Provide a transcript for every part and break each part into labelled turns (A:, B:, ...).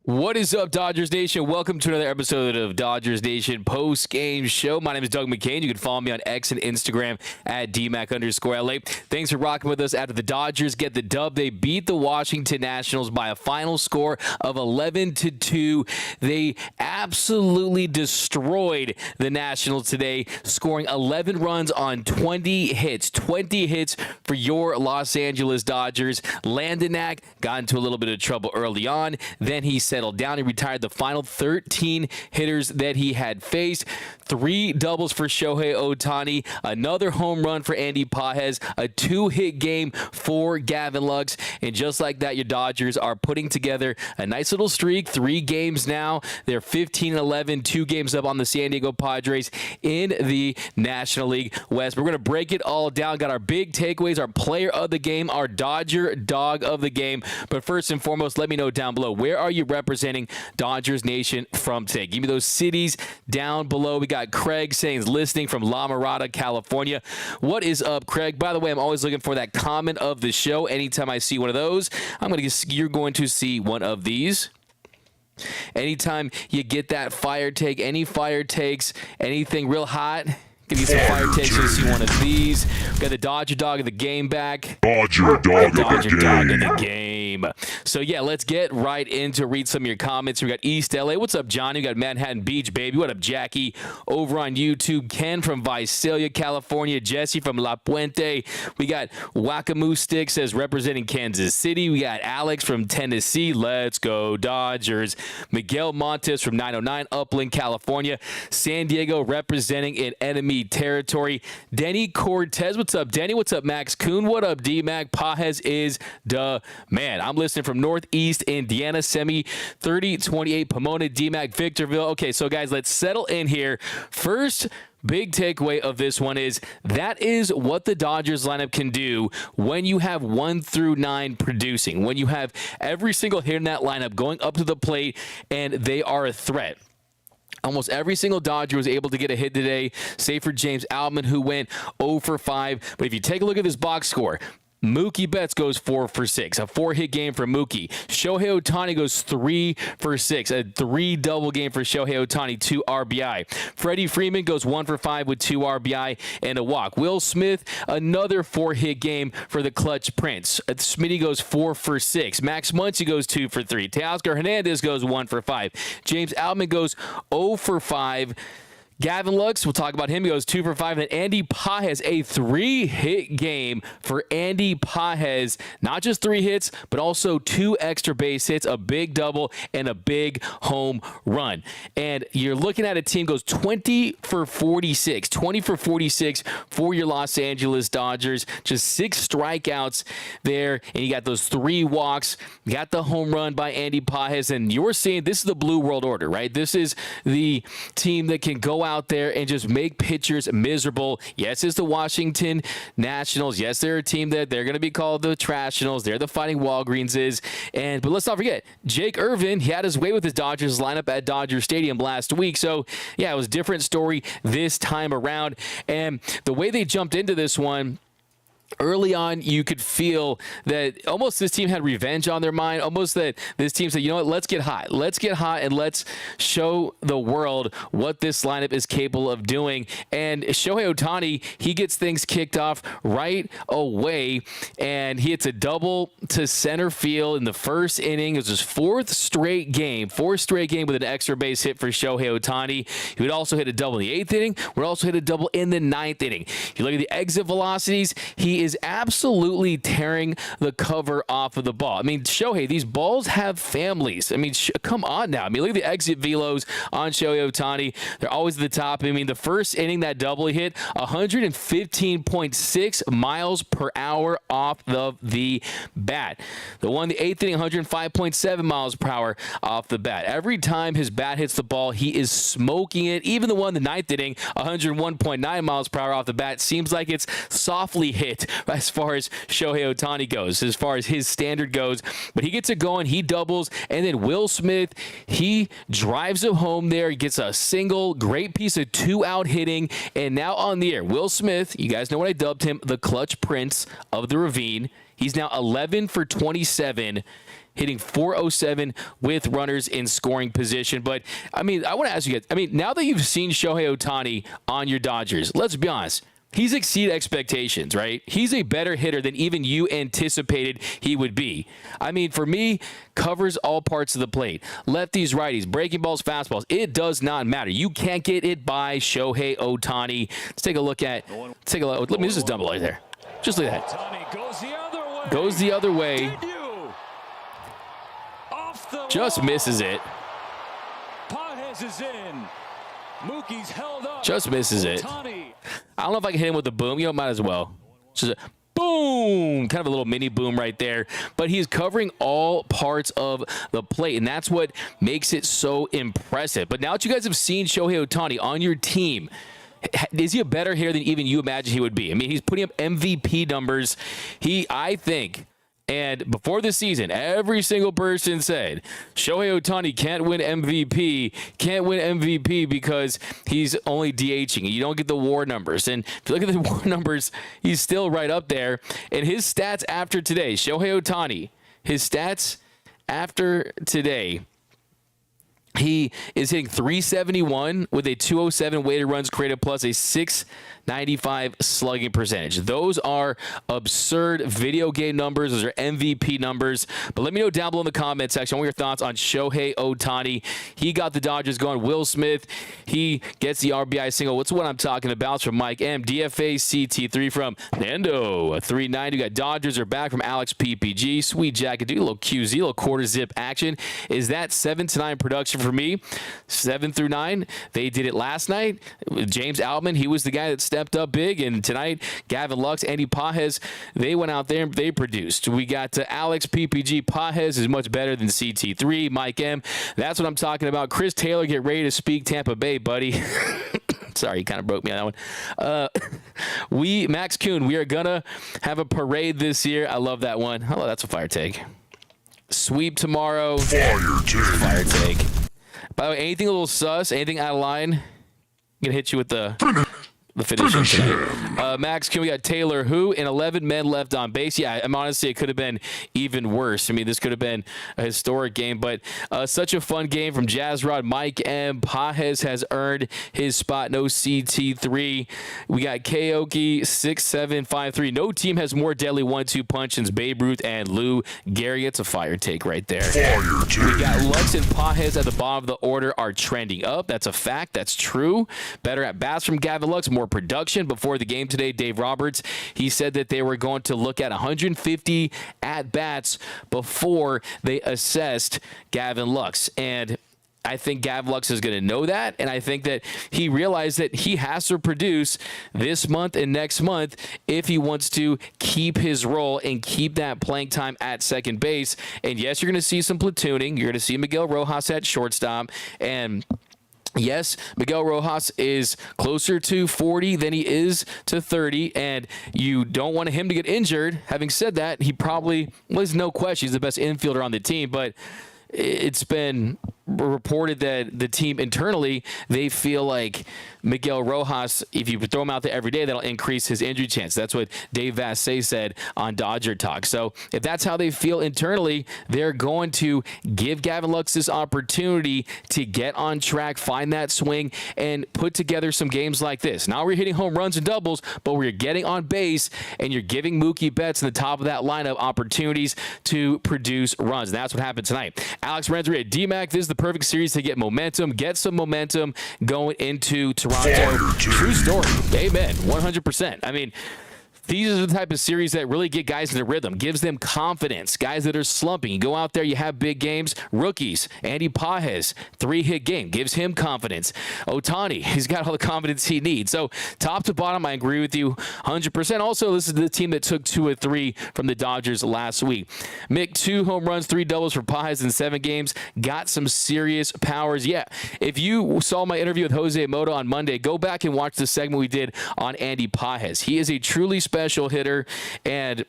A: What is up, Dodgers Nation? Welcome to another episode of Dodgers Nation post-game show. My name is Doug McKain. You can follow me on X and Instagram at DMac_LA. Thanks for rocking with us after the Dodgers get the dub. They beat the Washington Nationals by a final score of 11-2. They absolutely destroyed the Nationals today, scoring 11 runs on 20 hits. 20 hits for your Los Angeles Dodgers. Landon Knack got into a little bit of trouble early on. Then he settled down. He retired the final 13 hitters that he had faced. 3 doubles for Shohei Ohtani, another home run for Andy Pages, a 2-hit game for Gavin Lux, and just like that, your Dodgers are putting together a nice little streak. 3 games now. They're 15-11, 2 games up on the San Diego Padres in the National League West. We're going to break it all down. Got our big takeaways, our player of the game, our Dodger dog of the game. But first and foremost, let me know down below, where are you representing Dodgers Nation from today? Give me those cities down below. We got Craig saying he's listening from La Mirada, California. What is up, Craig? By the way, I'm always looking for that comment of the show. Anytime I see one of those, you're going to see one of these. Anytime you get that fire take, any fire takes, anything real hot, give you some fire takes. You'll see one of these. We got the Dodger dog of the game back. Dodger dog of the game. So yeah, let's get right into read some of your comments. We got East LA. What's up, Johnny? We got Manhattan Beach, baby. What up, Jackie? Over on YouTube, Ken from Visalia, California. Jesse from La Puente. We got Wackamoo Stick says representing Kansas City. We got Alex from Tennessee. Let's go Dodgers. Miguel Montes from 909 Upland, California. San Diego representing in enemy territory. Denny Cortez. What's up, Denny? What's up, Max Kuhn? What up, D-Mac? Pajes is the man. I'm listening from Northeast Indiana. Semi 3028 Pomona, D-Mac, Victorville. Okay, so guys, let's settle in here. First big takeaway of this one is that is what the Dodgers lineup can do when you have 1 through 9 producing, when you have every single hitter in that lineup going up to the plate and they are a threat. Almost every single Dodger was able to get a hit today, save for James Outman, who went 0 for 5. But if you take a look at this box score, Mookie Betts goes 4 for 6, a 4-hit game for Mookie. Shohei Ohtani goes 3 for 6, a 3-double game for Shohei Ohtani, 2 RBI. Freddie Freeman goes 1 for 5 with 2 RBI and a walk. Will Smith, another 4-hit game for the clutch Prince. Smitty goes 4 for 6. Max Muncy goes 2 for 3. Teoscar Hernandez goes 1 for 5. James Outman goes 0 for 5. Gavin Lux, we'll talk about him. He goes 2 for 5. And Andy Pages, a 3-hit game for Andy Pages. Not just 3 hits, but also 2 extra base hits, a big double, and a big home run. And you're looking at a team goes 20 for 46. 20 for 46 for your Los Angeles Dodgers. Just 6 strikeouts there, and you got those 3 walks. You got the home run by Andy Pages, and you're seeing this is the Blue World Order, right? This is the team that can go out there and just make pitchers miserable. Yes, it's the Washington Nationals. Yes, they're a team that they're going to be called the Trashionals. They're the Fighting Walgreenses. But let's not forget, Jake Irvin, he had his way with his Dodgers lineup at Dodger Stadium last week. So, yeah, it was a different story this time around. And the way they jumped into this one, early on, you could feel that almost this team had revenge on their mind, almost that this team said, you know what, let's get hot. Let's get hot and let's show the world what this lineup is capable of doing. And Shohei Ohtani, he gets things kicked off right away, and he hits a double to center field in the first inning. It was his 4th straight game with an extra base hit for Shohei Ohtani. He would also hit a double in the 8th inning, would also hit a double in the 9th inning. You look at the exit velocities, he is absolutely tearing the cover off of the ball. I mean, Shohei, these balls have families. I mean, come on now. I mean, look at the exit velos on Shohei Ohtani. They're always at the top. I mean, the first inning, that double he hit, 115.6 miles per hour off of the bat. The one, the 8th inning, 105.7 miles per hour off the bat. Every time his bat hits the ball, he is smoking it. Even the one, the 9th inning, 101.9 miles per hour off the bat, seems like it's softly hit as far as Shohei Ohtani goes, as far as his standard goes. But he gets it going, he doubles, and then Will Smith, he drives him home there. He gets a single, great piece of 2-out hitting, and now on the air, Will Smith, you guys know what I dubbed him, the clutch prince of the ravine. He's now 11 for 27, hitting .407 with runners in scoring position. But, I mean, I want to ask you guys, I mean, now that you've seen Shohei Ohtani on your Dodgers, let's be honest, he's exceeded expectations, right? He's a better hitter than even you anticipated he would be. I mean, for me, covers all parts of the plate. Lefties, righties, breaking balls, fastballs. It does not matter. You can't get it by Shohei Ohtani. Let's take a look. Let me just dump it right there. Just look at that. Goes the other way. Just misses it. Mookie's held up. Just misses it. I don't know if I can hit him with the boom. You know, might as well. Just a boom. Kind of a little mini boom right there. But he's covering all parts of the plate, and that's what makes it so impressive. But now that you guys have seen Shohei Ohtani on your team, is he a better hitter than even you imagine he would be? I mean, he's putting up MVP numbers. I think... And before the season, every single person said Shohei Ohtani can't win MVP because he's only DHing. You don't get the WAR numbers. And if you look at the WAR numbers, he's still right up there. And his stats after today, Shohei Ohtani, his stats after today, he is hitting .371 with a .207 weighted runs created plus a .695 slugging percentage. Those are absurd video game numbers. Those are MVP numbers. But let me know down below in the comment section what your thoughts on Shohei Ohtani. He got the Dodgers going. Will Smith, he gets the RBI single. What's what I'm talking about? It's from Mike M. DFA CT3 from Nando 390. We got Dodgers are back from Alex PPG. Sweet jacket, dude. A little QZ, a little quarter zip action. Is that 7-9 production for me? 7 through 9. They did it last night. James Outman, he was the guy that stepped up big, and tonight Gavin Lux, Andy Pages, they went out there and they produced. We got Alex PPG. Pages is much better than CT3. Mike M, that's what I'm talking about. Chris Taylor, get ready to speak Tampa Bay, buddy. Sorry, you kind of broke me on that one. Max Kuhn, we are gonna have a parade this year. I love that one. Oh, that's a fire take. Sweep tomorrow. Fire take. By the way, anything a little sus, anything out of line, I'm gonna hit you with the the finish tonight. Max, we got Taylor, who in 11 men left on base. Yeah, honestly, it could have been even worse. I mean, this could have been a historic game, but such a fun game from Jazz Rod. Mike M. Pages has earned his spot. No CT3. We got Kaoki 6-7-5-3. No team has more deadly 1-2 punch since Babe Ruth and Lou Gehrig. It's a fire take right there. Fire take. We got Lux and Pages at the bottom of the order are trending up. That's a fact. That's true. Better at bats from Gavin Lux. More production. Before the game today, Dave Roberts, he said that they were going to look at 150 at bats before they assessed Gavin Lux. And I think Gavin Lux is going to know that, and I think that he realized that he has to produce this month and next month if he wants to keep his role and keep that playing time at second base. And yes, you're going to see some platooning. You're going to see Miguel Rojas at shortstop, and yes, Miguel Rojas is closer to 40 than he is to 30, and you don't want him to get injured. Having said that, he probably, well, there's no question, he's the best infielder on the team, but it's been reported that the team internally, they feel like Miguel Rojas, if you throw him out there every day, that'll increase his injury chance. That's what Dave Vassay said on Dodger Talk. So if that's how they feel internally, they're going to give Gavin Lux this opportunity to get on track, find that swing, and put together some games like this. Now we're hitting home runs and doubles, but we're getting on base, and you're giving Mookie Betts in the top of that lineup opportunities to produce runs. And that's what happened tonight. Alex Renteria, DMAC, this is the perfect series to get momentum, get some momentum going into Toronto. True story. Amen. 100%. I mean, these are the type of series that really get guys in the rhythm, gives them confidence. Guys that are slumping, you go out there, you have big games. Rookies, Andy Pages, 3-hit game, gives him confidence. Ohtani, he's got all the confidence he needs. So top to bottom, I agree with you 100%. Also, this is the team that took 2 of 3 from the Dodgers last week. Mick, 2 home runs, 3 doubles for Pages in 7 games. Got some serious powers. Yeah, if you saw my interview with Jose Moto on Monday, go back and watch the segment we did on Andy Pages. He is a truly special hitter, and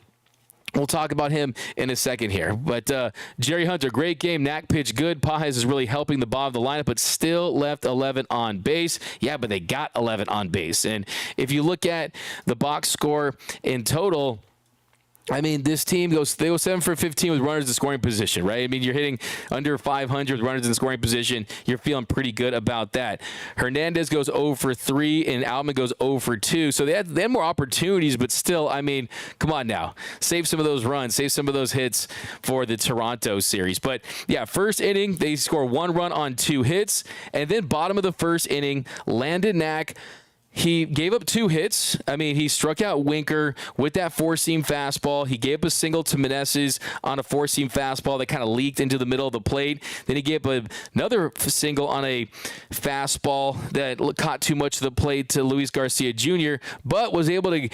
A: we'll talk about him in a second here. But Jerry Hunter, great game. Knack pitched good. Pages is really helping the bottom of the lineup, but still left 11 on base. Yeah, but they got 11 on base. And if you look at the box score in total, I mean, this team they go 7 for 15 with runners in scoring position, right? I mean, you're hitting under 500 with runners in scoring position. You're feeling pretty good about that. Hernandez goes 0 for 3, and Outman goes 0 for 2. So they had more opportunities, but still, I mean, come on now. Save some of those runs. Save some of those hits for the Toronto series. But, yeah, first inning, they score 1 run on 2 hits. And then bottom of the first inning, Landon Knack, he gave up 2 hits. I mean, he struck out Winker with that 4-seam fastball. He gave up a single to Meneses on a 4-seam fastball that kind of leaked into the middle of the plate. Then he gave up another single on a fastball that caught too much of the plate to Luis Garcia Jr., but was able to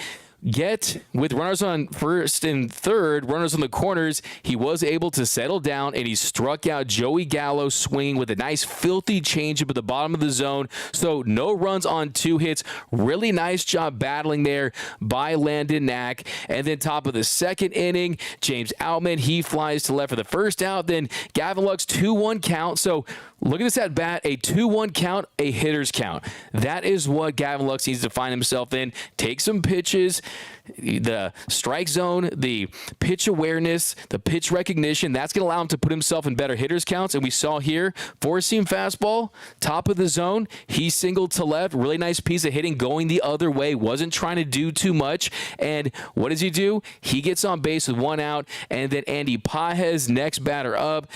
A: get, with runners on first and third, runners on the corners, he was able to settle down, and he struck out Joey Gallo swinging with a nice filthy changeup at the bottom of the zone. So no runs on 2 hits. Really nice job battling there by Landon Knack. And then top of the second inning, James Outman, he flies to left for the first out. Then Gavin Lux, 2-1 count. So look at this at bat, a 2-1 count, a hitter's count. That is what Gavin Lux needs to find himself in. Take some pitches, the strike zone, the pitch awareness, the pitch recognition. That's going to allow him to put himself in better hitter's counts. And we saw here, 4-seam fastball, top of the zone. He singled to left. Really nice piece of hitting going the other way. Wasn't trying to do too much. And what does he do? He gets on base with 1 out. And then Andy Pages, next batter up.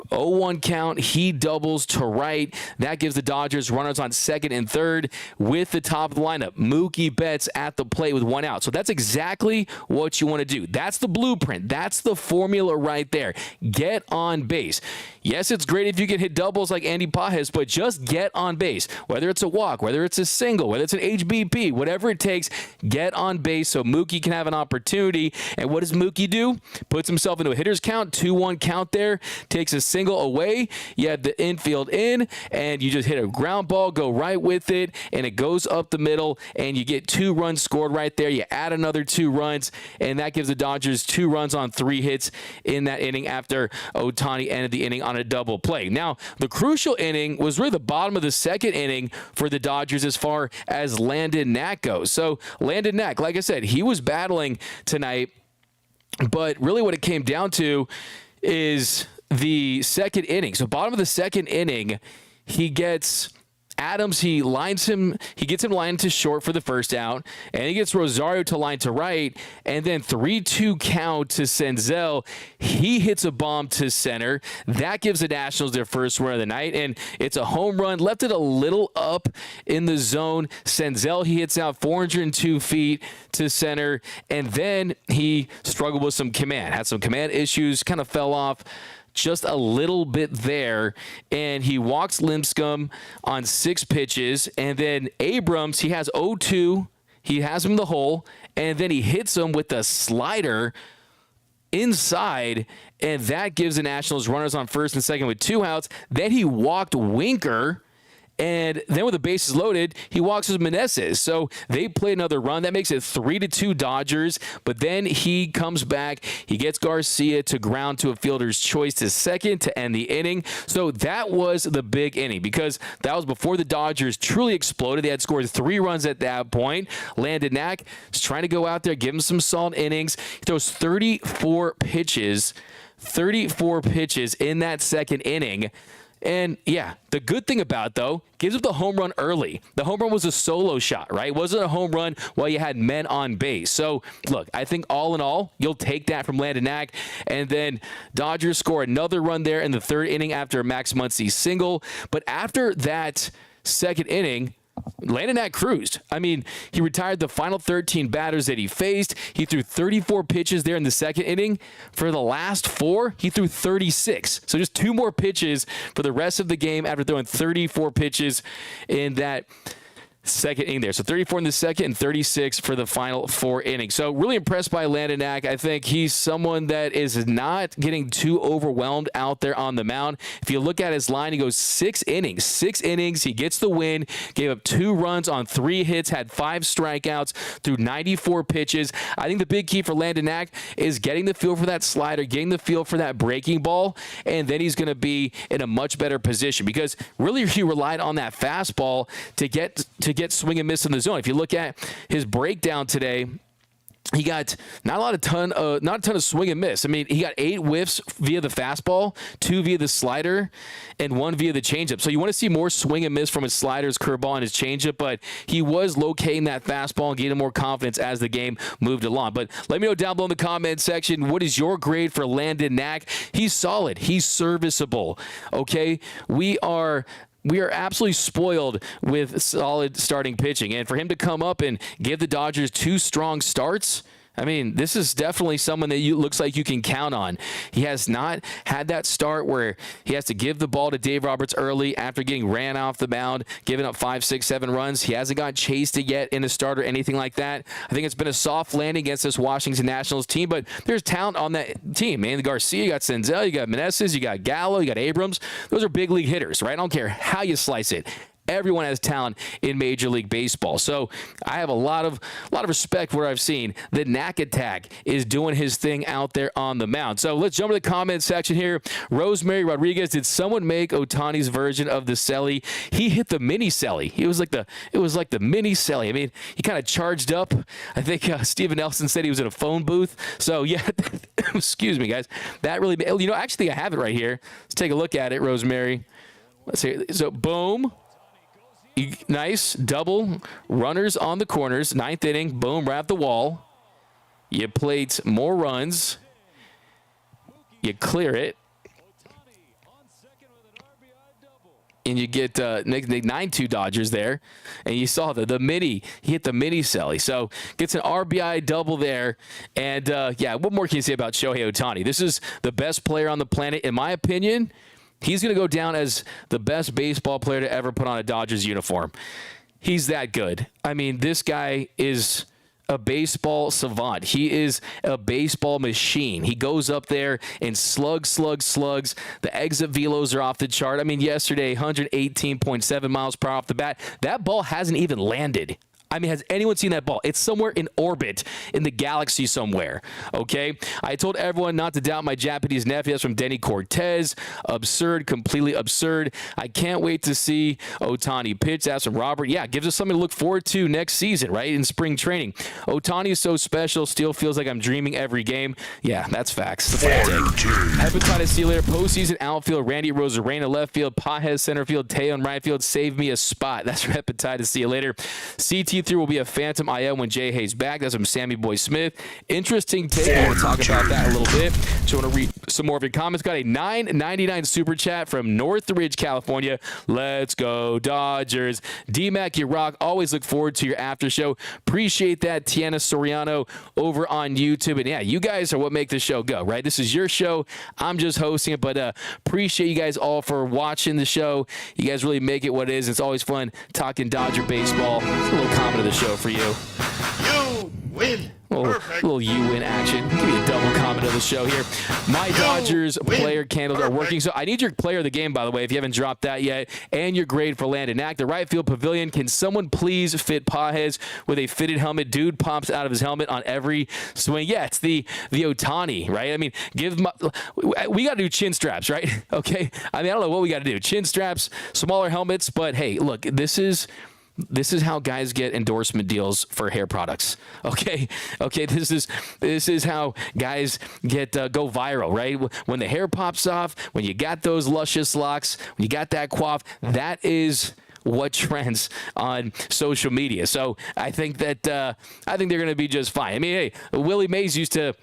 A: 0-1 count. He doubles to right. That gives the Dodgers runners on second and third with the top of the lineup. Mookie Betts at the plate with 1 out. So that's exactly what you want to do. That's the blueprint. That's the formula right there. Get on base. Yes, it's great if you can hit doubles like Andy Pages, but just get on base. Whether it's a walk, whether it's a single, whether it's an HBP, whatever it takes, get on base so Mookie can have an opportunity. And what does Mookie do? Puts himself into a hitter's count, 2-1 count there, takes a single away. You have the infield in, and you just hit a ground ball, go right with it, and it goes up the middle, and you get 2 runs scored right there. You add another 2 runs, and that gives the Dodgers 2 runs on 3 hits in that inning after Ohtani ended the inning on on a double play. Now, the crucial inning was really the bottom of the second inning for the Dodgers as far as Landon Knack goes. So Landon Knack, like I said, he was battling tonight, but really what it came down to is the second inning. So bottom of the second inning, he gets Adams, he gets him lined to short for the first out, and he gets Rosario to line to right, and then 3-2 count to Senzel. He hits a bomb to center. That gives the Nationals their first run of the night, and it's a home run. Left it a little up in the zone. Senzel, he hits out 402 feet to center, and then he struggled with some command. Had some command issues, kind of fell off just a little bit there, and he walks Linscomb on 6 pitches, and then Abrams, he has 0-2, he has him in the hole, and then he hits him with a slider inside, and that gives the Nationals runners on first and second with 2 outs. Then he walked Winker, and then with the bases loaded, he walks with Meneses. So they play another run. That makes it 3-2 Dodgers. But then he comes back. He gets Garcia to ground to a fielder's choice to second to end the inning. So that was the big inning because that was before the Dodgers truly exploded. They had scored 3 runs at that point. Landon Knack is trying to go out there, give him some solid innings. He throws 34 pitches in that second inning. And, yeah, the good thing about it, though, gives up the home run early. The home run was a solo shot, right? It wasn't a home run while you had men on base. So, look, I think all in all, you'll take that from Landon Knack. And then Dodgers score another run there in the third inning after a Max Muncy single. But after that second inning, Landon Knack cruised. I mean, he retired the final 13 batters that he faced. He threw 34 pitches there in the second inning. For the last 4, he threw 36. So just 2 more pitches for the rest of the game after throwing 34 pitches in that second inning there. So 34 in the second and 36 for the final 4 innings. So really impressed by Landon Knack. I think he's someone that is not getting too overwhelmed out there on the mound. If you look at his line, he goes 6 innings. 6 innings. He gets the win. Gave up 2 runs on 3 hits. Had 5 strikeouts through 94 pitches. I think the big key for Landon Knack is getting the feel for that slider, getting the feel for that breaking ball, and then he's going to be in a much better position because really he relied on that fastball to get swing and miss in the zone. If you look at his breakdown today, he got not a ton of swing and miss. I mean, he got 8 whiffs via the fastball, 2 via the slider, and 1 via the changeup. So you want to see more swing and miss from his sliders, curveball, and his changeup, but he was locating that fastball and getting more confidence as the game moved along. But let me know down below in the comment section, what is your grade for Landon Knack? He's solid. He's serviceable. Okay? We are absolutely spoiled with solid starting pitching. And for him to come up and give the Dodgers 2 strong starts, I mean, this is definitely someone that looks like you can count on. He has not had that start where he has to give the ball to Dave Roberts early after getting ran off the mound, giving up 5, 6, 7 runs. He hasn't got chased yet in a start or anything like that. I think it's been a soft landing against this Washington Nationals team, but there's talent on that team, man. Garcia, you got Senzel, you got Meneses, you got Gallo, you got Abrams. Those are big league hitters, right? I don't care how you slice it. Everyone has talent in Major League Baseball. So I have a lot of respect for what I've seen. The Knack attack is doing his thing out there on the mound. So let's jump to the comment section here. Rosemary Rodriguez, did someone make Ohtani's version of the Selly? He hit the mini Selly. It was like the mini Selly. I mean, he kind of charged up. I think Steven Nelson said he was in a phone booth. So yeah, excuse me, guys. That really, actually I have it right here. Let's take a look at it, Rosemary. Let's see. So boom. Nice double runners on the corners. 9th inning, boom, right at the wall. You plate more runs. You clear it. And you get 9-2 Dodgers there. And you saw the mini. He hit the mini Selly. So gets an RBI double there. And, yeah, what more can you say about Shohei Ohtani? This is the best player on the planet, in my opinion. He's going to go down as the best baseball player to ever put on a Dodgers uniform. He's that good. I mean, this guy is a baseball savant. He is a baseball machine. He goes up there and slugs. The exit velos are off the chart. I mean, yesterday, 118.7 miles per hour off the bat. That ball hasn't even landed. I mean, has anyone seen that ball? It's somewhere in orbit in the galaxy somewhere, okay? I told everyone not to doubt my Japanese nephew. That's from Denny Cortez. Absurd, completely absurd. I can't wait to see Ohtani pitch. That's from Robert. Yeah, gives us something to look forward to next season, right, in spring training. Ohtani is so special. Still feels like I'm dreaming every game. Yeah, that's facts. That's what I take. Hepatitis C later. Postseason outfield. Randy Rosarena left field. Pajes center field. Teo in right field. Save me a spot. That's from Hepatitis C later. CT3 will be a phantom IL when Jay Hayes back. That's from Sammy Boy Smith. Interesting take. I want to talk about that a little bit. So I want to read some more of your comments. Got a $9.99 super chat from Northridge, California. Let's go Dodgers. D-Mac, you rock. Always look forward to your after show. Appreciate that, Tiana Soriano over on YouTube. And yeah, you guys are what make the show go, right? This is your show. I'm just hosting it, but appreciate you guys all for watching the show. You guys really make it what it is. It's always fun talking Dodger baseball. It's a little comment of the show for you.
B: You win.
A: Little you win action. Give me a double comment of the show here. My Dodgers player candles are working. So I need your player of the game, by the way, if you haven't dropped that yet, and your grade for Landon Knack. The right field pavilion. Can someone please fit Pajes with a fitted helmet? Dude pops out of his helmet on every swing. Yeah, it's the Ohtani, right? I mean, we got to do chin straps, right? Okay. I mean, I don't know what we got to do. Chin straps, smaller helmets, but hey, look, this is how guys get endorsement deals for hair products. Okay. This is how guys get go viral, right? When the hair pops off, when you got those luscious locks, when you got that coif, that is what trends on social media. So I think that they're going to be just fine. I mean, hey, Willie Mays used to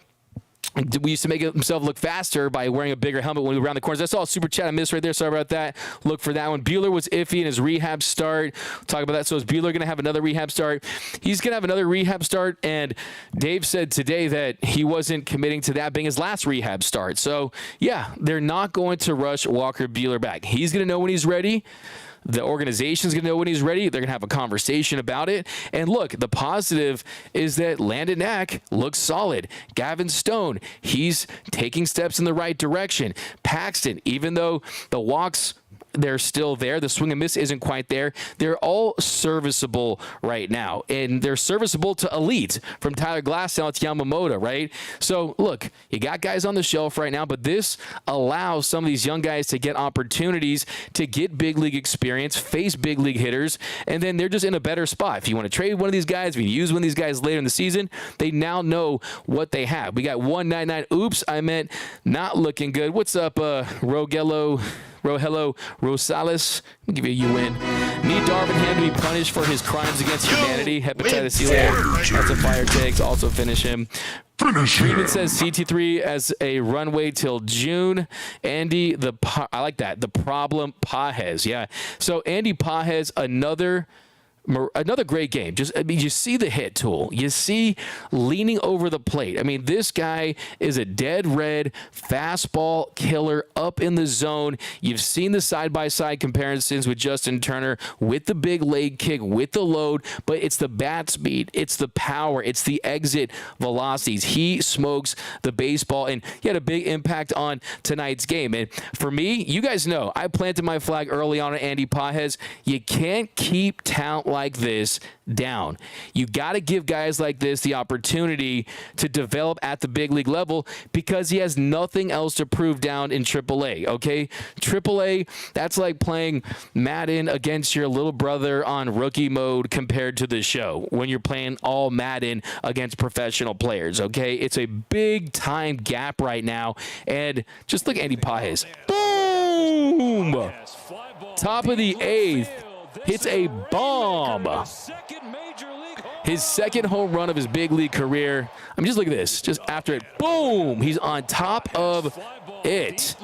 A: make himself look faster by wearing a bigger helmet when we were around the corners. That's all super chat I missed right there. Sorry about that. Look for that one. Buehler was iffy in his rehab start. We'll talk about that. So is Buehler going to have another rehab start? He's going to have another rehab start, and Dave said today that he wasn't committing to that being his last rehab start. So, yeah, they're not going to rush Walker Buehler back. He's going to know when he's ready. The organization's going to know when he's ready. They're going to have a conversation about it. And look, the positive is that Landon Knack looks solid. Gavin Stone, he's taking steps in the right direction. Paxton, even though the walks, they're still there. The swing and miss isn't quite there. They're all serviceable right now, and they're serviceable to elite, from Tyler Glasnow to Yamamoto, right? So, look, you got guys on the shelf right now, but this allows some of these young guys to get opportunities to get big league experience, face big league hitters, and then they're just in a better spot. If you want to trade one of these guys, if you use one of these guys later in the season, they now know what they have. We got 199. Oops, I meant not looking good. What's up, Rogello Rosales? I'll give you a win. Need Darvin Ham to be punished for his crimes against humanity. Hepatitis C later. That's a fire take. Also finish him. Freeman says CT3 as a runway till June. Andy, I like that. The problem, Pajes. Yeah. So Andy Pajes, another great game. You see the hit tool. You see leaning over the plate. I mean, this guy is a dead red fastball killer up in the zone. You've seen the side-by-side comparisons with Justin Turner, with the big leg kick, with the load, but it's the bat speed, it's the power, it's the exit velocities. He smokes the baseball, and he had a big impact on tonight's game. And for me, you guys know, I planted my flag early on Andy Pajes. You can't keep talent like this down. You got to give guys like this the opportunity to develop at the big league level, because he has nothing else to prove down in AAA, okay? AAA, that's like playing Madden against your little brother on rookie mode compared to the show when you're playing all Madden against professional players, okay? It's a big time gap right now, and just look at Andy Pajes. Boom! Top of the 8th. Hits a bomb. His second home run of his big league career. I mean, just look at this. Just after it, boom, he's on top of it.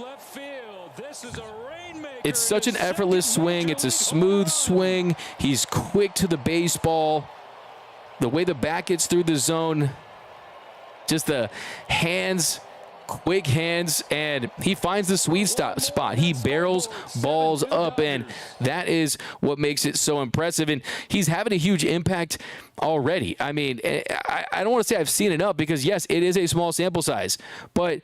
A: It's such an effortless swing. It's a smooth swing. He's quick to the baseball. The way the bat gets through the zone, just the hands, quick hands, and he finds the sweet spot. He barrels balls up, and that is what makes it so impressive. And he's having a huge impact already. I mean, I don't want to say I've seen enough, because yes, it is a small sample size, but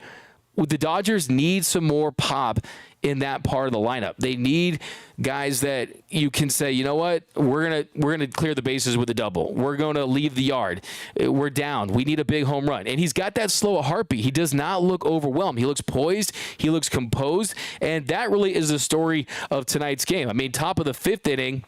A: the Dodgers need some more pop in that part of the lineup. They need guys that you can say, you know what, we're gonna clear the bases with a double. We're gonna leave the yard. We're down. We need a big home run. And he's got that slow heartbeat. He does not look overwhelmed. He looks poised. He looks composed. And that really is the story of tonight's game. I mean, top of the fifth inning,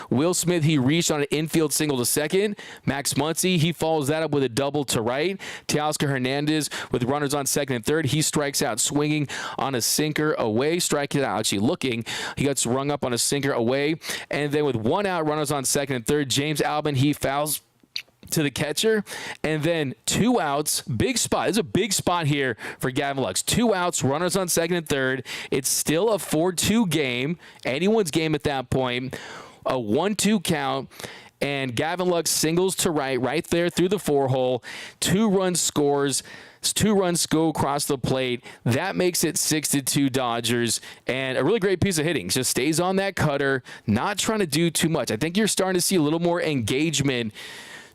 A: Will Smith, he reached on an infield single to second. Max Muncy, he follows that up with a double to right. Teoscar Hernandez with runners on second and third. He strikes out swinging on a sinker away. Striking out, actually looking. He gets rung up on a sinker away. And then with one out, runners on second and third. James Outman, he fouls to the catcher, and then 2 outs. Big spot. This is a big spot here for Gavin Lux. 2 outs, runners on second and third. It's still a 4-2 game, anyone's game at that point. A 1-2 count, and Gavin Lux singles to right there through the 4-hole. 2-run scores. 2 runs go across the plate. That makes it 6-2 Dodgers, and a really great piece of hitting. Just stays on that cutter, not trying to do too much. I think you're starting to see a little more engagement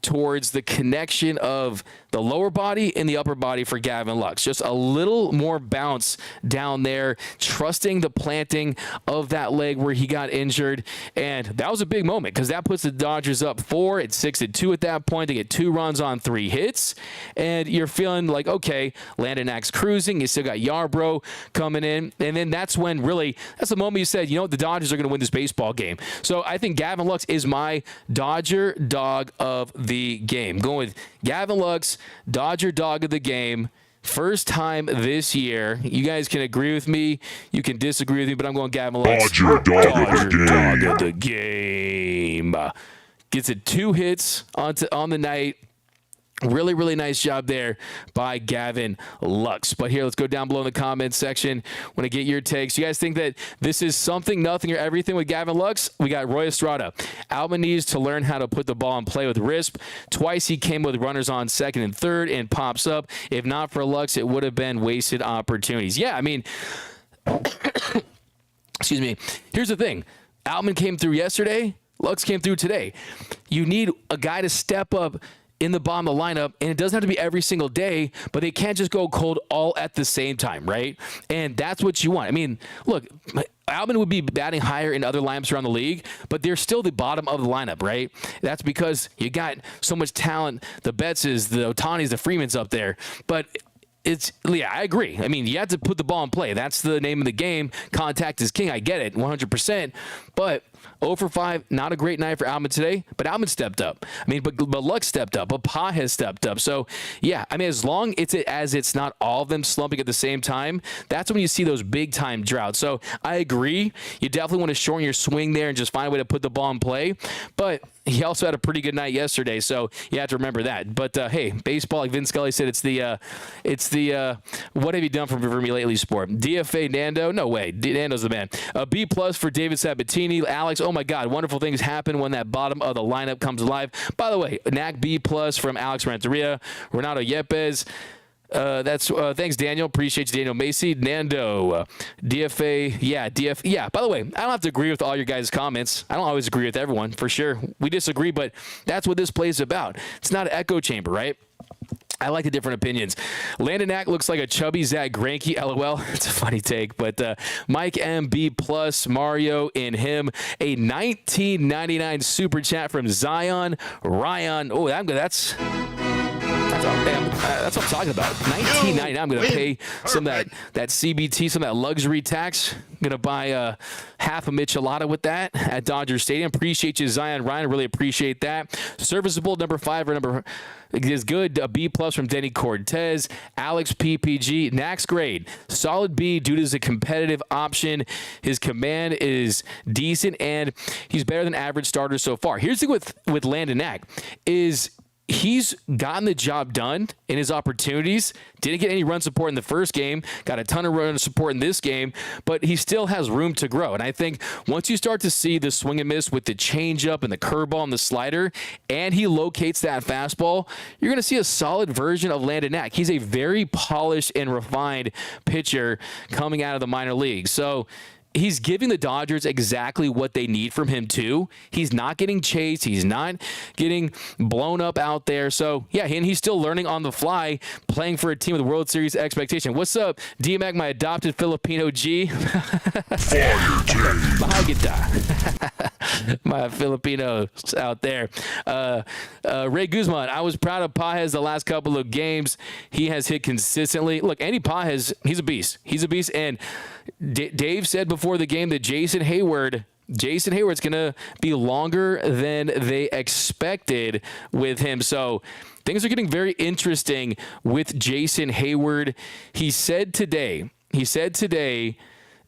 A: towards the connection of the lower body and the upper body for Gavin Lux. Just a little more bounce down there, trusting the planting of that leg where he got injured. And that was a big moment because that puts the Dodgers up 4. It's 6-2 at that point. They get 2 runs on 3 hits. And you're feeling like, okay, Landon Knack's cruising. You still got Yarbrough coming in. And then that's when really, that's the moment you said, you know what, the Dodgers are going to win this baseball game. So I think Gavin Lux is my Dodger dog of the game. Going with Gavin Lux, Dodger dog of the game. First time this year. You guys can agree with me. You can disagree with me, but I'm going Gavin Lux.
B: Dodger
A: dog of the game. Gets it 2 hits on the night. Really, really nice job there by Gavin Lux. But here, let's go down below in the comments section. Want to get your takes. You guys think that this is something, nothing, or everything with Gavin Lux? We got Roy Estrada. Outman needs to learn how to put the ball in play with risp. Twice he came with runners on second and third and pops up. If not for Lux, it would have been wasted opportunities. Yeah, I mean, excuse me. Here's the thing. Outman came through yesterday. Lux came through today. You need a guy to step up in the bottom of the lineup, and it doesn't have to be every single day, but they can't just go cold all at the same time, right? And that's what you want. I mean, look, Outman would be batting higher in other lineups around the league, but they're still the bottom of the lineup, right? That's because you got so much talent, the Bettses, the Ohtanis, the Freemans up there, but yeah, I agree. I mean, you have to put the ball in play. That's the name of the game. Contact is king. I get it, 100%. But 0 for 5, not a great night for Outman today, but Outman stepped up. I mean, but Lux stepped up, but Pa has stepped up. So, yeah, I mean, as long as it's not all of them slumping at the same time, that's when you see those big-time droughts. So, I agree. You definitely want to shorten your swing there and just find a way to put the ball in play. But he also had a pretty good night yesterday, so you have to remember that. But, hey, baseball, like Vin Scully said, it's the what have you done for me lately sport? DFA Nando? No way. Nando's the man. B+ for David Sabatini. Alex, oh, my God, wonderful things happen when that bottom of the lineup comes alive. By the way, Knack B+ from Alex Renteria. Renato Yepes. Thanks, Daniel. Appreciate you, Daniel Macy. Nando, DFA, yeah. By the way, I don't have to agree with all your guys' comments. I don't always agree with everyone, for sure. We disagree, but that's what this play is about. It's not an echo chamber, right? I like the different opinions. Landon Knack looks like a chubby Zach Greinke. LOL. It's a funny take, but Mike M B+, Mario in him. A 1999 super chat from Zion Ryan. Oh, that's what I'm talking about. 1999. I'm going to pay some of that CBT, some of that luxury tax. I'm going to buy half a Michelada with that at Dodger Stadium. Appreciate you, Zion Ryan. Really appreciate that. Serviceable number 5 or number is good. A B+ from Denny Cortez. Alex PPG. Knack's grade. Solid B due to his competitive option. His command is decent, and he's better than average starter so far. Here's the thing with Landon Knack is he's gotten the job done in his opportunities. Didn't get any run support in the first game. Got a ton of run support in this game, but he still has room to grow. And I think once you start to see the swing and miss with the changeup and the curveball and the slider, and he locates that fastball, you're going to see a solid version of Landon Knack. He's a very polished and refined pitcher coming out of the minor leagues. So he's giving the Dodgers exactly what they need from him too. He's not getting chased. He's not getting blown up out there. So yeah, and he's still learning on the fly, playing for a team with World Series expectation. What's up, D-Mac, my adopted Filipino G? My Filipinos out there. Ray Guzman, I was proud of Pages the last couple of games. He has hit consistently. Look, Andy Pages, he's a beast. He's a beast. And Dave said before the game that Jason Heyward's going to be longer than they expected with him. So things are getting very interesting with Jason Heyward. He said today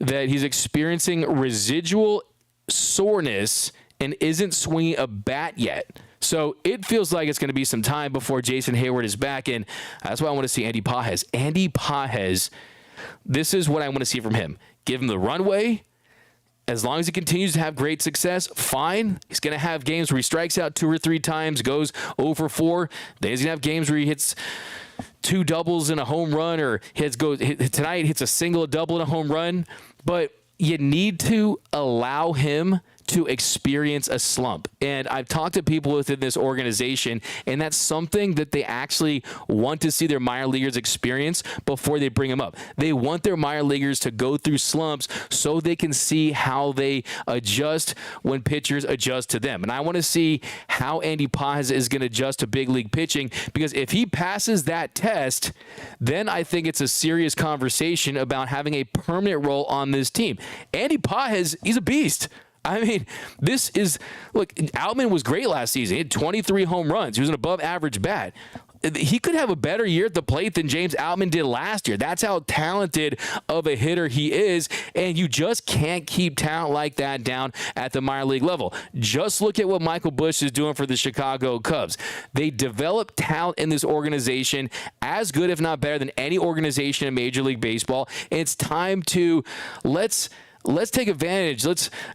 A: that he's experiencing residual soreness and isn't swinging a bat yet. So it feels like it's going to be some time before Jason Heyward is back, and that's why I want to see Andy Pages. Andy Pages, this is what I want to see from him. Give him the runway. As long as he continues to have great success, fine. He's going to have games where he strikes out 2 or 3 times, goes 0 for 4. Then he's going to have games where he hits 2 doubles and a home run, or tonight hits a single, a double, and a home run. But you need to allow him to experience a slump. And I've talked to people within this organization, and that's something that they actually want to see their minor leaguers experience before they bring them up. They want their minor leaguers to go through slumps so they can see how they adjust when pitchers adjust to them. And I want to see how Andy Pages is going to adjust to big league pitching, because if he passes that test, then I think it's a serious conversation about having a permanent role on this team. Andy Pages, he's a beast. I mean, look, Outman was great last season. He had 23 home runs. He was an above average bat. He could have a better year at the plate than James Outman did last year. That's how talented of a hitter he is, and you just can't keep talent like that down at the minor league level. Just look at what Michael Busch is doing for the Chicago Cubs. They develop talent in this organization as good, if not better, than any organization in Major League Baseball. And it's time to let's take advantage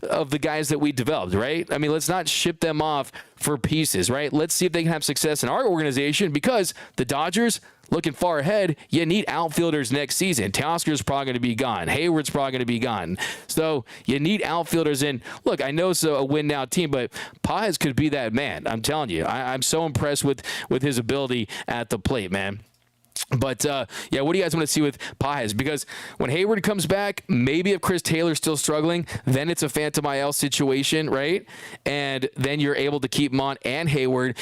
A: of the guys that we developed, right? I mean, let's not ship them off for pieces, right? Let's see if they can have success in our organization, because the Dodgers, looking far ahead, you need outfielders next season. Teoscar's probably going to be gone. Heyward's probably going to be gone. So you need outfielders in. Look, I know it's a win-now team, but Pages could be that man. I'm telling you. I'm so impressed with his ability at the plate, man. But, yeah, what do you guys want to see with Pages? Because when Heyward comes back, maybe if Chris Taylor's still struggling, then it's a Phantom IL situation, right? And then you're able to keep him on and Heyward.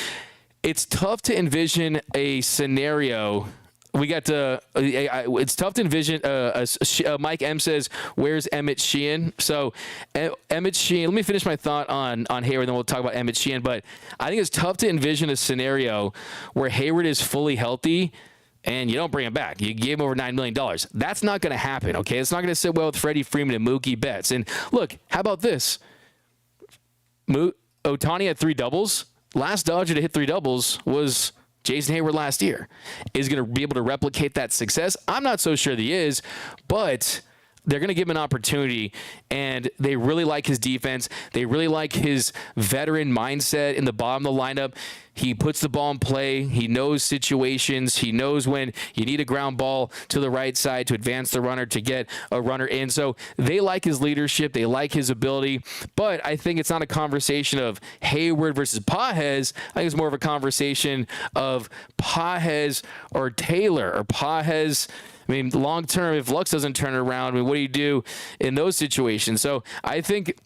A: It's tough to envision a scenario. It's tough to envision. Mike M says, "Where's Emmett Sheehan?" So Emmett Sheehan. Let me finish my thought on Heyward, then we'll talk about Emmett Sheehan. But I think it's tough to envision a scenario where Heyward is fully healthy and you don't bring him back. You gave him over $9 million. That's not going to happen, okay? It's not going to sit well with Freddie Freeman and Mookie Betts. And look, how about this? Ohtani had 3 doubles. Last Dodger to hit 3 doubles was Jason Heyward last year. Is going to be able to replicate that success? I'm not so sure that he is, but they're going to give him an opportunity, and they really like his defense. They really like his veteran mindset in the bottom of the lineup. He puts the ball in play. He knows situations. He knows when you need a ground ball to the right side to advance the runner to get a runner in. So they like his leadership. They like his ability. But I think it's not a conversation of Heyward versus Pages. I think it's more of a conversation of Pages or Taylor, or Pages. I mean, long term, if Lux doesn't turn it around, I mean, what do you do in those situations? So I think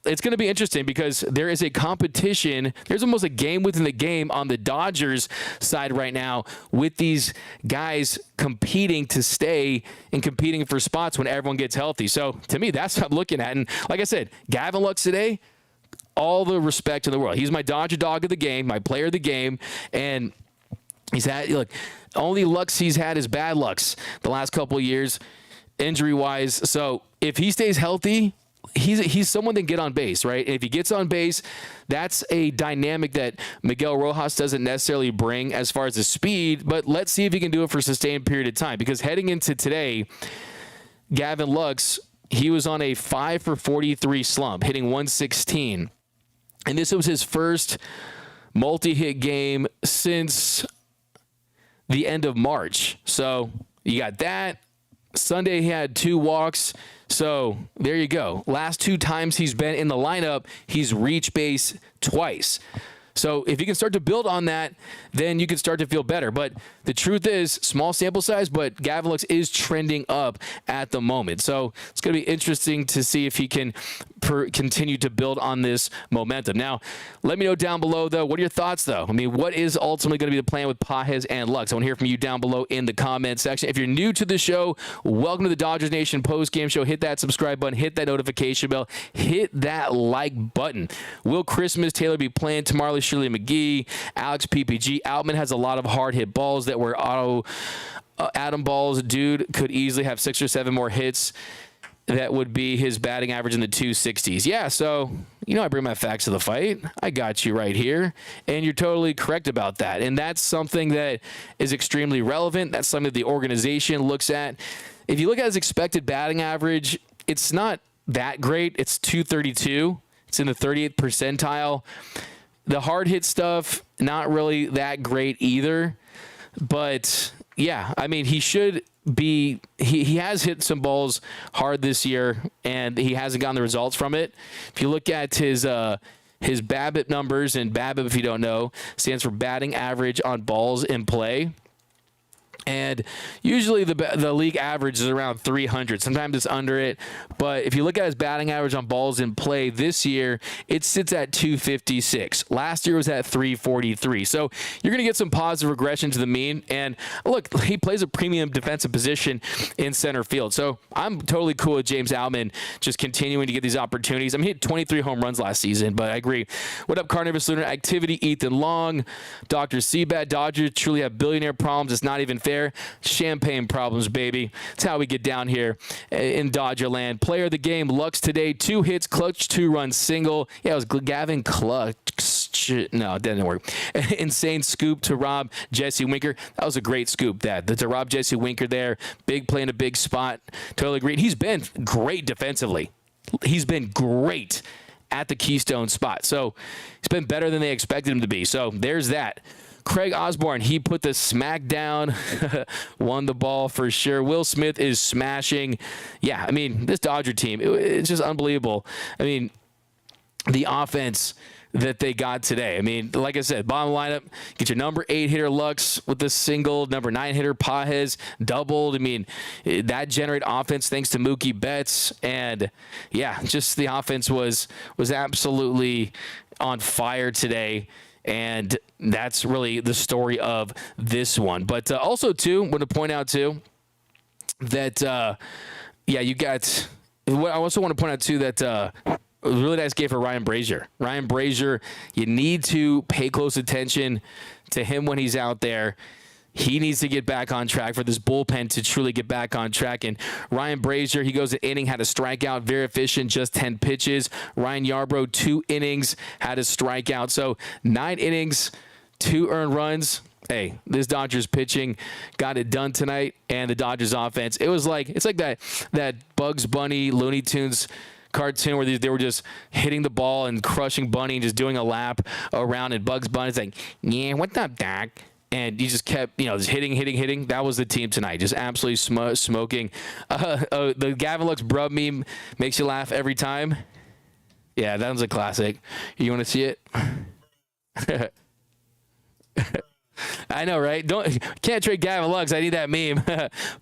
A: it's going to be interesting, because there is a competition. There's almost a game within the game on the Dodgers side right now, with these guys competing to stay and competing for spots when everyone gets healthy. So to me, that's what I'm looking at. And like I said, Gavin Lux today, all the respect in the world. He's my Dodger dog of the game, my player of the game. And he's had, look, only Lux he's had is bad Lux the last couple of years, injury-wise. So if he stays healthy, he's someone that can get on base, right? And if he gets on base, that's a dynamic that Miguel Rojas doesn't necessarily bring as far as the speed, but let's see if he can do it for a sustained period of time. Because heading into today, Gavin Lux, he was on a 5 for 43 slump, hitting 116. And this was his first multi-hit game since the end of March. So you got that. Sunday, he had 2 walks. So there you go. Last 2 times he's been in the lineup, he's reached base twice. So if you can start to build on that, then you can start to feel better. But the truth is, small sample size, but Gavin Lux is trending up at the moment. So it's going to be interesting to see if he can continue to build on this momentum. Now, let me know down below, though, what are your thoughts, though? I mean, what is ultimately going to be the plan with Pages and Lux? I want to hear from you down below in the comment section. If you're new to the show, welcome to the Dodgers Nation post-game show. Hit that subscribe button, hit that notification bell, hit that like button. Will Christmas Taylor be playing tomorrow? Shirley McGee, Alex PPG. Outman has a lot of hard hit balls that were Adam balls. Dude could easily have 6 or 7 more hits. That would be his batting average in the 260s. Yeah, so, I bring my facts to the fight. I got you right here. And you're totally correct about that. And that's something that is extremely relevant. That's something that the organization looks at. If you look at his expected batting average, it's not that great. It's 232. It's in the 38th percentile. The hard hit stuff, not really that great either. But, yeah, I mean, he should be he has hit some balls hard this year, and he hasn't gotten the results from it. If you look at his BABIP numbers, and BABIP, if you don't know, stands for batting average on balls in play. And usually the league average is around 300. Sometimes it's under it. But if you look at his batting average on balls in play this year, it sits at 256. Last year was at 343. So you're going to get some positive regression to the mean. And look, he plays a premium defensive position in center field. So I'm totally cool with James Outman just continuing to get these opportunities. I mean, he hit 23 home runs last season, but I agree. What up, Carnivorous Lunar Activity? Ethan Long, Dr. Seabat. Dodgers truly have billionaire problems. It's not even fair. Champagne problems, baby. That's how we get down here in Dodgerland. Player of the game, Lux today. 2 hits, clutch 2-run single. Yeah, it was Gavin Clutch. No, it didn't work. Insane scoop to rob Jesse Winker. That was a great scoop, to rob Jesse Winker there. Big play in a big spot. Totally agree. He's been great defensively. He's been great at the keystone spot. So he's been better than they expected him to be. So there's that. Craig Osborne, he put the smack down, won the ball for sure. Will Smith is smashing. Yeah, I mean, this Dodger team, it's just unbelievable. I mean, the offense that they got today. I mean, like I said, bottom lineup, get your number 8 hitter Lux with the single, number 9 hitter Pages doubled. I mean, that generated offense thanks to Mookie Betts. And yeah, just the offense was absolutely on fire today. And that's really the story of this one. But also, too, I want to point out, too, that, you got – I also want to point out, too, that a really nice game for Ryan Brazier. Ryan Brazier, you need to pay close attention to him when he's out there. He needs to get back on track for this bullpen to truly get back on track. And Ryan Brazier, he goes an inning, had a strikeout, very efficient, just 10 pitches. Ryan Yarbrough, 2 innings, had a strikeout. So 9 innings, 2 earned runs. Hey, this Dodgers pitching got it done tonight, and the Dodgers offense, it's like that Bugs Bunny Looney Tunes cartoon where they were just hitting the ball and crushing Bunny and just doing a lap around, and Bugs Bunny's like, yeah, what's up, Doc? And you just kept, just hitting. That was the team tonight. Just absolutely smoking. The Gavin Lux Brub meme makes you laugh every time. Yeah, that was a classic. You want to see it? I know, right? Can't trade Gavin Lux. I need that meme.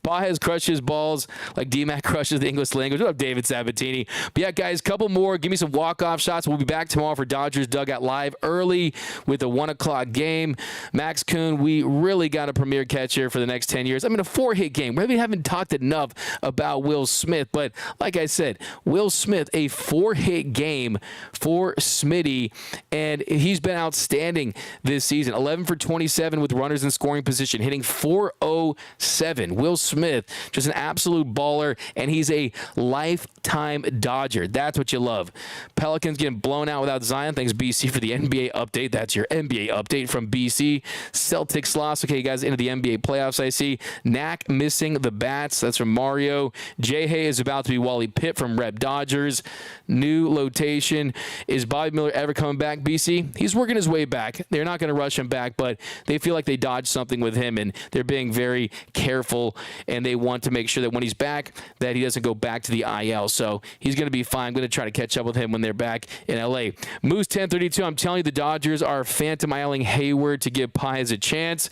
A: Pages crushes balls like D-Mac crushes the English language. What up, David Sabatini? But yeah, guys, couple more. Give me some walk-off shots. We'll be back tomorrow for Dodgers Dugout Live early with a 1 o'clock game. Max Kuhn, we really got a premier catcher for the next 10 years. I mean, a 4-hit game. Maybe haven't talked enough about Will Smith, but like I said, Will Smith, a 4-hit game for Smitty, and he's been outstanding this season. 11 for 27 with runners in scoring position, hitting .407. Will Smith, just an absolute baller, and he's a lifetime Dodger. That's what you love. Pelicans getting blown out without Zion. Thanks, BC, for the NBA update. That's your NBA update from BC. Celtics lost. Okay, guys, into the NBA playoffs, I see. Knack missing the bats. That's from Mario. J-Hay is about to be Wally Pitt from Rep Dodgers. New rotation. Is Bobby Miller ever coming back, BC? He's working his way back. They're not going to rush him back, but they they feel like they dodged something with him, and they're being very careful, and they want to make sure that when he's back, that he doesn't go back to the IL. So he's going to be fine. I'm going to try to catch up with him when they're back in LA. Moose 1032, I'm telling you, the Dodgers are phantom isling Heyward to give Pies a chance.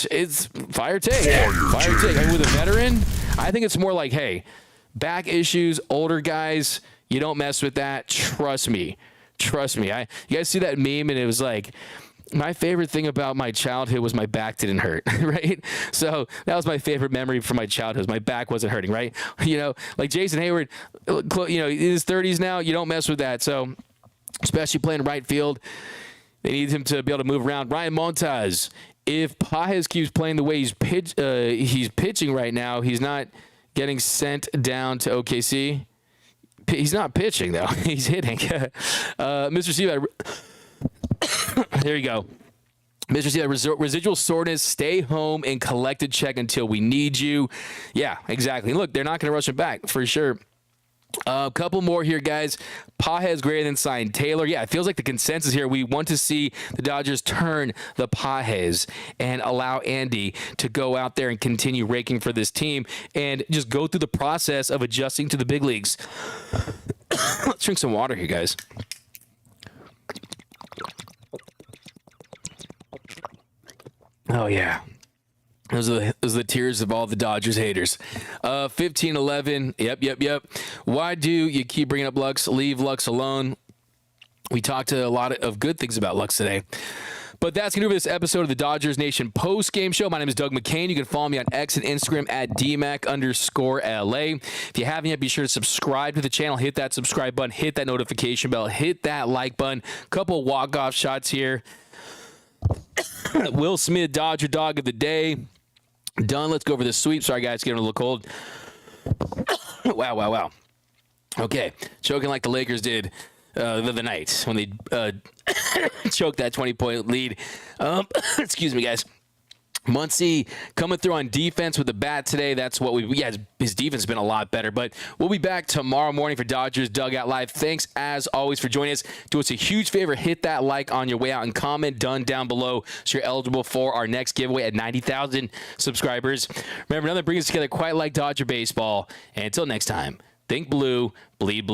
A: It's fire take. Fire take. I mean, with a veteran, I think it's more like, hey, back issues, older guys, you don't mess with that. Trust me. Trust me. You guys see that meme, and it was like, my favorite thing about my childhood was my back didn't hurt, right? So that was my favorite memory from my childhood. My back wasn't hurting, right? You know, like Jason Heyward, you know, in his 30s now, you don't mess with that. So especially playing right field, they need him to be able to move around. Ryan Montaz, if Pages keeps playing the way he's pitching right now, he's not getting sent down to OKC. He's not pitching, though. He's hitting. Mr. Seabat, there you go. Mr. Seabat, residual soreness, stay home and collect a check until we need you. Yeah, exactly. Look, they're not going to rush him back for sure. A couple more here, guys. Pages greater than signed Taylor. Yeah, it feels like the consensus here. We want to see the Dodgers turn the Pages and allow Andy to go out there and continue raking for this team and just go through the process of adjusting to the big leagues. Let's drink some water here, guys. Oh, yeah. Those are the tears of all the Dodgers haters. 15-11. Yep. Why do you keep bringing up Lux? Leave Lux alone. We talked a lot of good things about Lux today. But that's going to do this episode of the Dodgers Nation post-game show. My name is Doug McKain. You can follow me on X and Instagram at DMAC_LA. If you haven't yet, be sure to subscribe to the channel. Hit that subscribe button. Hit that notification bell. Hit that like button. Couple walk-off shots here. Will Smith, Dodger Dog of the Day. Done. Let's go over the sweep. Sorry, guys. Getting a little cold. Wow. Okay. Choking like the Lakers did the other night when they choked that 20-point lead. Excuse me, guys. Muncy coming through on defense with the bat today. That's what his defense has been a lot better. But we'll be back tomorrow morning for Dodgers Dugout Live. Thanks, as always, for joining us. Do us a huge favor. Hit that like on your way out and comment done down below so you're eligible for our next giveaway at 90,000 subscribers. Remember, nothing brings us together quite like Dodger baseball. And until next time, think blue, bleed blue.